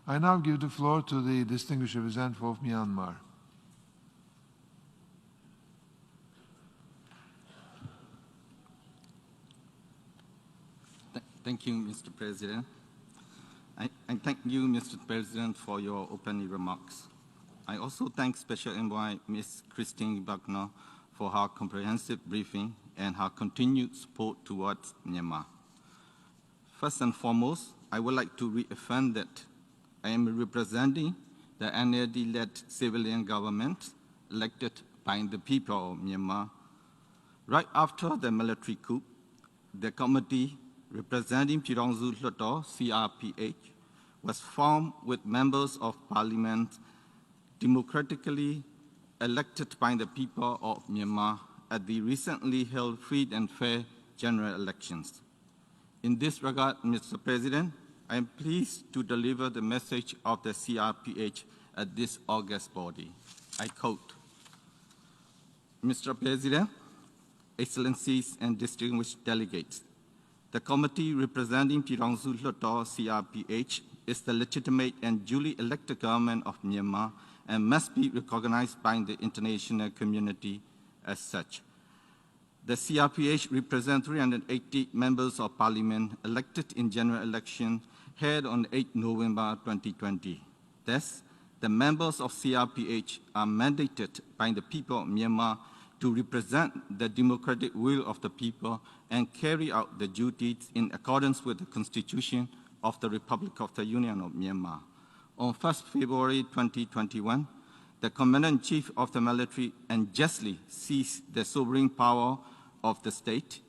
I now give the floor to the distinguished representative of Myanmar. Thank you, Mr. President. I thank you, Mr. President, for your opening remarks. I also thank Special Envoy Ms. Christine Buckner for her comprehensive briefing and her continued support towards Myanmar. First and foremost, I would like to reaffirm that I am representing the NLD-led civilian government elected by the people of Myanmar. Right after the military coup, the committee representing Pirongzu Hluttaw, CRPH, was formed with members of parliament democratically elected by the people of Myanmar at the recently held free and fair general elections. In this regard, Mr. President, I am pleased to deliver the message of the CRPH at this august body. I quote, Mr. President, Excellencies and distinguished delegates, the committee representing Pirongzu Hluttaw, CRPH, is the legitimate and duly elected government of Myanmar and must be recognized by the international community as such. The CRPH represents 380 members of parliament elected in general election held on 8 November 2020. Thus, the members of CRPH are mandated by the people of Myanmar to represent the democratic will of the people and carry out the duties in accordance with the Constitution of the Republic of the Union of Myanmar. On 1st February 2021, the Commander-in-Chief of the military unjustly seized the sovereign power of the state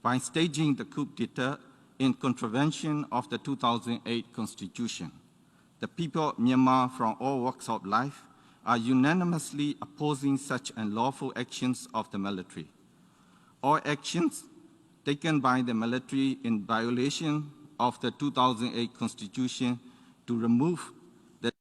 by staging the coup d'etat in contravention of the 2008 Constitution. The people of Myanmar from all walks of life are unanimously opposing such unlawful actions of the military. All actions taken by the military in violation of the 2008 Constitution to remove the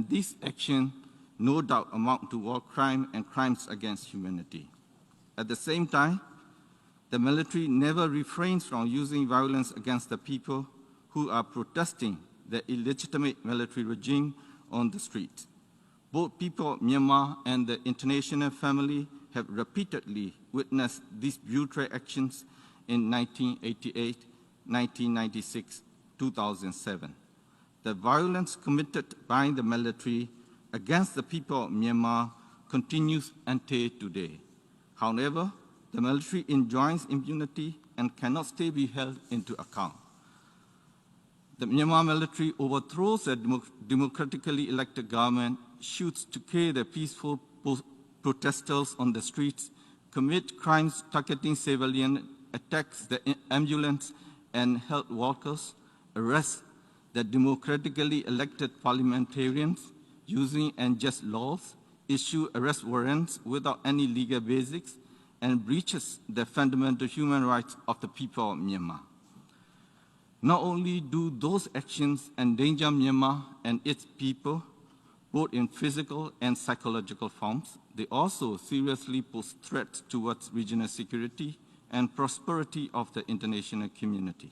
This action no doubt amount to war crime and crimes against humanity. At the same time, the military never refrains from using violence against the people who are protesting the illegitimate military regime on the streets. Both people of Myanmar and the international family have repeatedly witnessed these brutal actions in 1988, 1996, 2007. The violence committed by the military against the people of Myanmar continues until today. However, the military enjoys impunity and cannot still be held into account. The Myanmar military overthrows a democratically elected government, shoots to kill the peaceful protesters on the streets, commit crimes targeting civilians, attacks the ambulance and health workers, arrests the democratically elected parliamentarians using unjust laws, issue arrest warrants without any legal basics, and breaches the fundamental human rights of the people of Myanmar. Not only do those actions endanger Myanmar and its people, both in physical and psychological forms, they also seriously pose threats towards regional security and prosperity of the international community.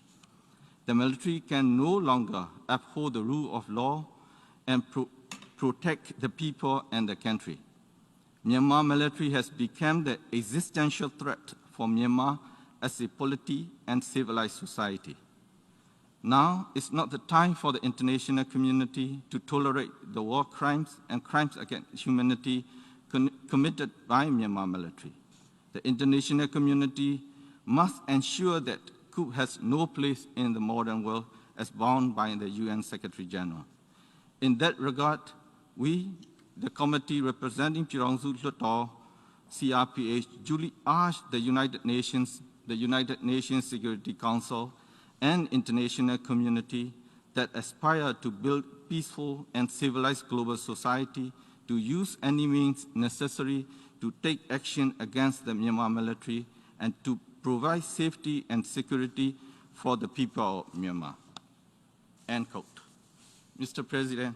The military can no longer uphold the rule of law and protect the people and the country. Myanmar military has become the existential threat for Myanmar as a polity and civilized society. Now is not the time for the international community to tolerate the war crimes and crimes against humanity committed by Myanmar military. The international community must ensure that coup has no place in the modern world as bound by the UN Secretary General. In that regard, we, the committee representing Chirongsu Hluttaw, CRPH, duly urge the United Nations Security Council, and international community that aspire to build peaceful and civilized global society to use any means necessary to take action against the Myanmar military and to provide safety and security for the people of Myanmar. End quote. Mr. President,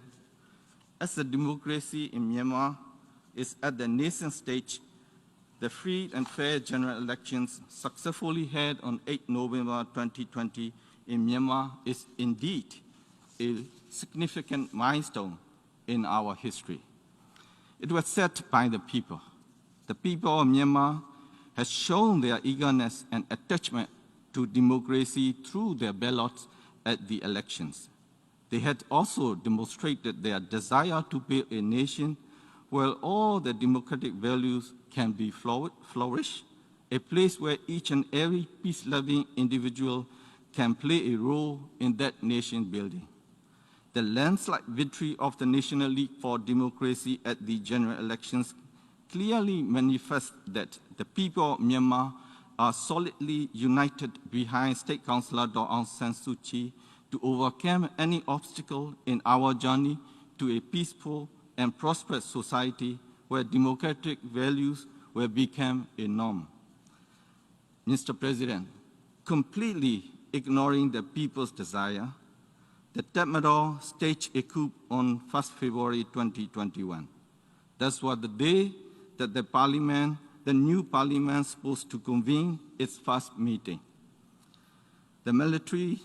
as the democracy in Myanmar is at the nascent stage, the free and fair general elections successfully held on 8 November 2020 in Myanmar is indeed a significant milestone in our history. It was set by the people. The people of Myanmar has shown their eagerness and attachment to democracy through their ballots at the elections. They had also demonstrated their desire to build a nation where all the democratic values can be flourish, a place where each and every peace-loving individual can play a role in that nation building. The landslide victory of the National League for Democracy at the general elections clearly manifests that the people of Myanmar are solidly united behind State Councillor Aung San Suu Kyi to overcome any obstacle in our journey to a peaceful and prosperous society where democratic values will become a norm. Mr. President, completely ignoring the people's desire, the Tatmadaw staged a coup on 1st February 2021. That was the day that the new parliament supposed to convene its first meeting. The military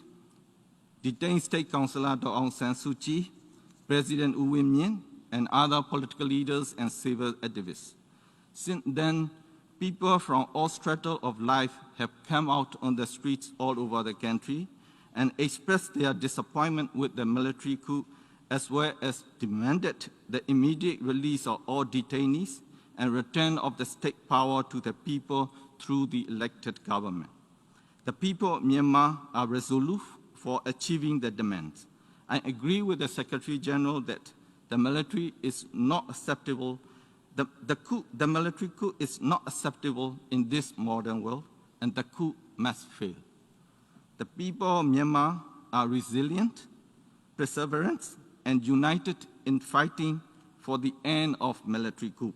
detained State Councillor Aung San Suu Kyi, President U Win Myint, and other political leaders and civil activists. Since then, people from all strata of life have come out on the streets all over the country and expressed their disappointment with the military coup, as well as demanded the immediate release of all detainees and return of the state power to the people through the elected government. The people of Myanmar are resolute for achieving the demands. I agree with the Secretary General that the military is not acceptable. The military coup is not acceptable in this modern world, and the coup must fail. The people of Myanmar are resilient, perseverant, and united in fighting for the end of military coup.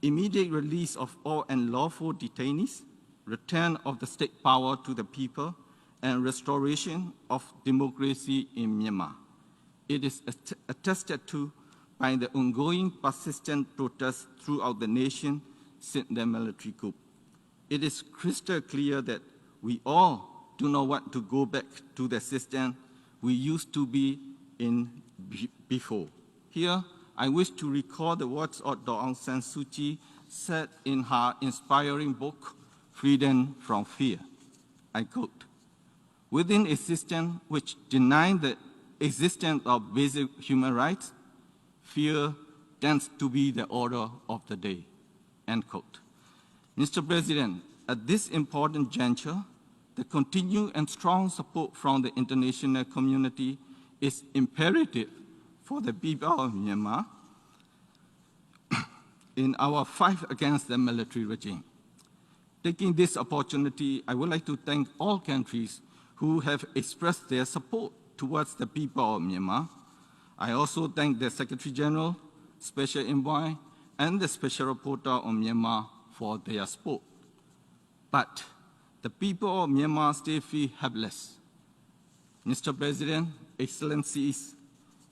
Immediate release of all unlawful detainees, return of the state power to the people, and restoration of democracy in Myanmar. It is attested to by the ongoing persistent protests throughout the nation since the military coup. It is crystal clear that we all do not want to go back to the system we used to be in before. Here, I wish to recall the words of Aung San Suu Kyi said in her inspiring book, Freedom from Fear. I quote, "Within a system which denies the existence of basic human rights, fear tends to be the order of the day." End quote. Mr. President, at this important juncture, the continued and strong support from the international community is imperative for the people of Myanmar in our fight against the military regime. Taking this opportunity, I would like to thank all countries who have expressed their support towards the people of Myanmar. I also thank the Secretary General, Special Envoy, and the Special Reporter on Myanmar for their support. But the people of Myanmar still feel helpless. Mr. President, Excellencies,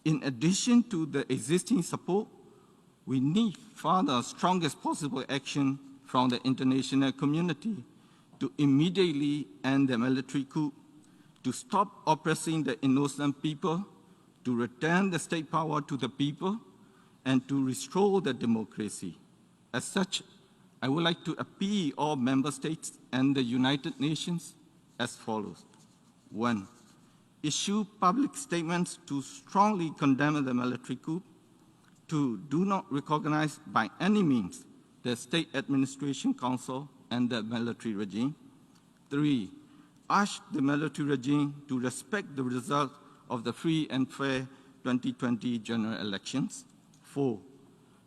in addition to the existing support, we need further strongest possible action from the international community to immediately end the military coup, to stop oppressing the innocent people, to return the state power to the people, and to restore the democracy. As such, I would like to appeal all member states and the United Nations as follows. 1. issue public statements to strongly condemn the military coup. 2. Do not recognize by any means the State Administration Council and the military regime. 3. Urge the military regime to respect the result of the free and fair 2020 general elections. 4.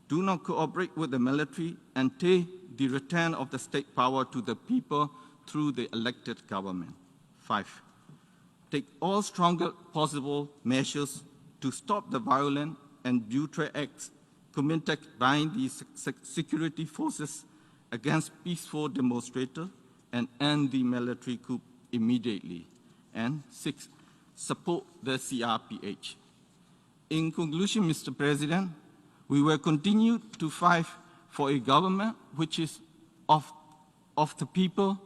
Do not cooperate with the military and take the return of the state power to the people through the elected government. 5. Take all stronger possible measures to stop the violent and brutal acts committed by the security forces against peaceful demonstrators and end the military coup immediately. And 6. Support the CRPH. In conclusion, Mr. President, we will continue to fight for a government which is of the people,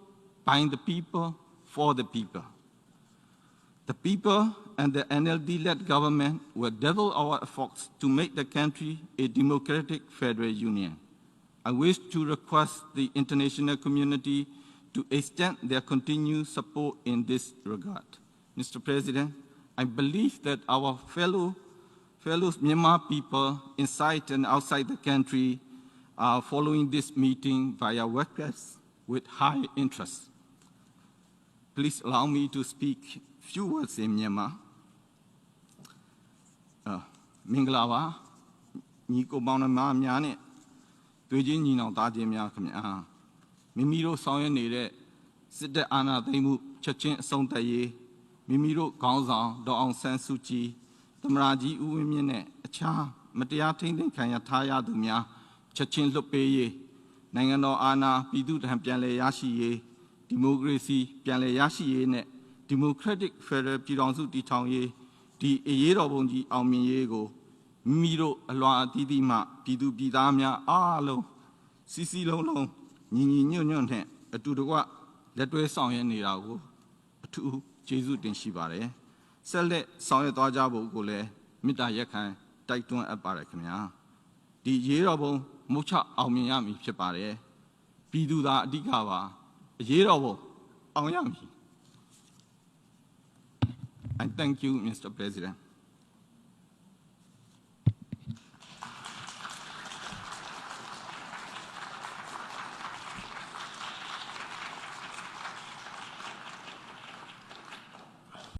by the people, for the people. The people and the NLD-led government will double our efforts to make the country a democratic federal union. I wish to request the international community to extend their continued support in this regard. Mr. President, I believe that our fellow Myanmar people inside and outside the country are following this meeting via webcast with high interest. Please allow me to speak few words in Myanmar. Minglawa, Niko Baunama Myane, Tuji Nino Tajimia Kamia, Mimiro Soya Nere, Sida Anna Demu, Chachin Sontaye, Mimiro Gonzan, Do Aung San Suu Kyi, Tamraji Uwimine, Cha, Matiatin Kayataya Dumia, Chachin Lopeye, Nangano Anna, Pidu Hampiale Yashi, Democracy, Piale Yashi, Democratic Federal Piranzu di Tangye, di Eyerobonji Almiego, Miro Alwa Didima, Pidu Bidamia, Alo, Sisi Lolo, Nini Nyon, a Tudua, Letwe Song Nirago, a two Jesu den Shibare, Sele Song Dajabo Gole, Mida Yakan, Taitun Abarakamia, di Yerobo, Mucha Almiami Chepare, Pidu da Digawa, Yerobo, Auyami. And thank you, Mr. President.